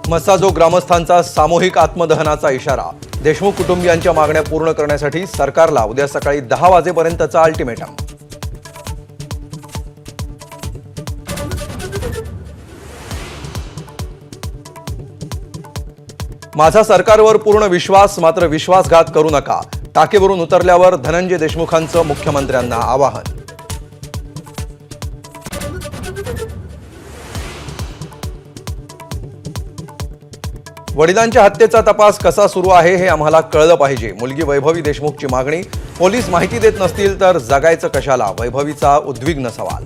मसाजो ग्रामस्थांचा सामूहिक आत्मदहनाचा इशारा। देशमुख कुटुंबियांच्या मागण्या पूर्ण करण्यासाठी सरकारला उद्या सकाळी 10 वाजेपर्यंतचा अल्टिमेटम। माझा सरकारवर पूर्ण विश्वास, मात्र विश्वासघात करू नका। टाकेवरून उतरल्यावर धनंजय देशमुखांचं मुख्यमंत्र्यांना आवाहन। वडिलांच्या हत्येचा तपास कसा सुरू आहे हे आम्हाला कळलं पाहिजे। मुलगी वैभवी देशमुखची मागणी। पोलीस माहिती देत नसतील तर जगायचं कशाला, वैभवीचा उद्विग्न सवाल।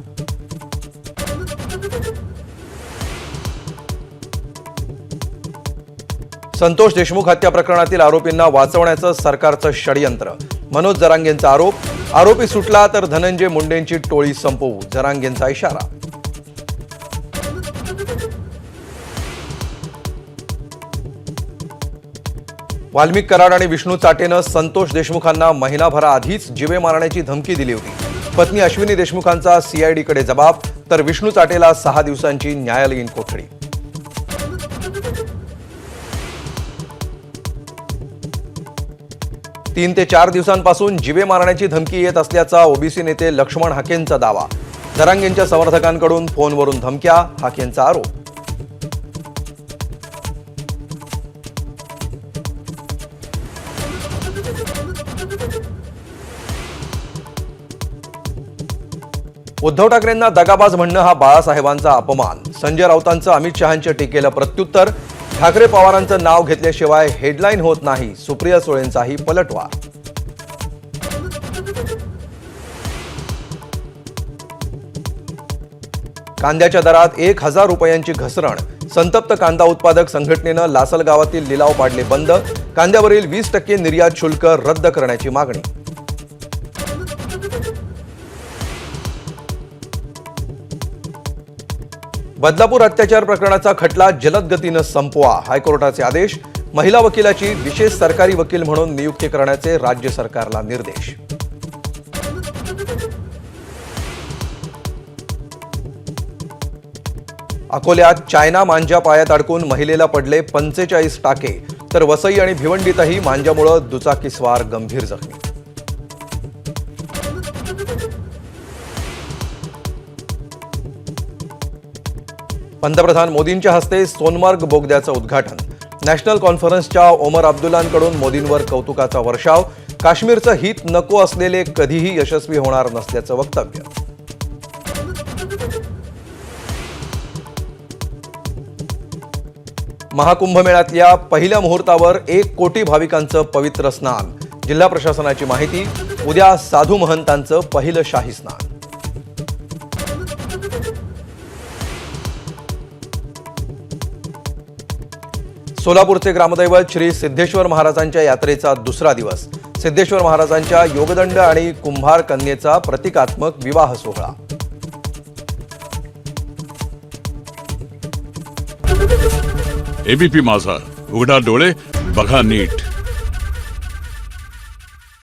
संतोष देशमुख हत्या प्रकरणातील आरोपींना वाचवण्याचं सरकारचं षडयंत्र। मनोज जरांगेंचा आरोप। आरोपी सुटला तर धनंजय मुंडेंची टोळी संपवू, जरांगेंचा इशारा। वाल्मिक कराड आणि विष्णू चाटेनं संतोष देशमुखांना महिनाभराआधीच जीवे मारण्याची धमकी दिली होती। पत्नी अश्विनी देशमुखांचा सीआयडीकडे जबाब, तर विष्णू चाटेला 6 दिवसांची न्यायालयीन कोठडी। 3 ते 4 दिवसांपासून जीवे मारण्याची धमकी येत असल्याचा ओबीसी नेते लक्ष्मण हाकेंचा दावा। जरांगेंच्या समर्थकांकडून फोनवरून धमक्या, हाकेंचा आरोप। उद्धव ठाकरेंना दगाबाज म्हणणं हा बाळासाहेबांचा अपमान। संजय राऊतांचं अमित शहांच्या टीकेला प्रत्युत्तर। ठाकरे पवारांचं नाव घेतल्याशिवाय हेडलाईन होत नाही, सुप्रिया सुळेंचाही पलटवार। कांद्याच्या दरात 1000 रुपयांची घसरण। संतप्त कांदा उत्पादक संघटनेनं लासलगावातील लिलाव पाडले बंद। कांद्यावरील 20% निर्यात शुल्क रद्द करण्याची मागणी। बदलापूर अत्याचार प्रकरणाचा खटला जलद गतीनं संपवा, हायकोर्टाचे आदेश। महिला वकिलाची विशेष सरकारी वकील म्हणून नियुक्ती करण्याचे राज्य सरकारला निर्देश। अकोल्यात चायना मांजा पायात अडकून महिलेला पडले 45 टाके, तर वसई आणि भिवंडीतही मांजामुळे दुचाकीस्वार गंभीर जखमी। पंतप्रधान मोदींच्या हस्ते सोनमार्ग बोगद्याचं उद्घाटन। नॅशनल कॉन्फरन्सच्या ओमर अब्दुल्लांकडून मोदींवर कौतुकाचा वर्षाव। काश्मीरचं हित नको असलेले कधीही यशस्वी होणार नसल्याचं वक्तव्य। महाकुंभमेळ्यातल्या पहिल्या मुहूर्तावर 1 कोटी भाविकांचं पवित्र स्नान। जिल्हा प्रशासनाची माहिती, उद्या साधू महंतांचं पहिलं शाही स्नान। सोलापूरचे ग्रामदैवत श्री सिद्धेश्वर महाराजांच्या यात्रेचा दुसरा दिवस। सिद्धेश्वर महाराजांच्या योगदंड आणि कुंभार कन्येचा प्रतिकात्मक विवाह सोहळा। एबीपी माझा, उघडा डोळे बघा नीट।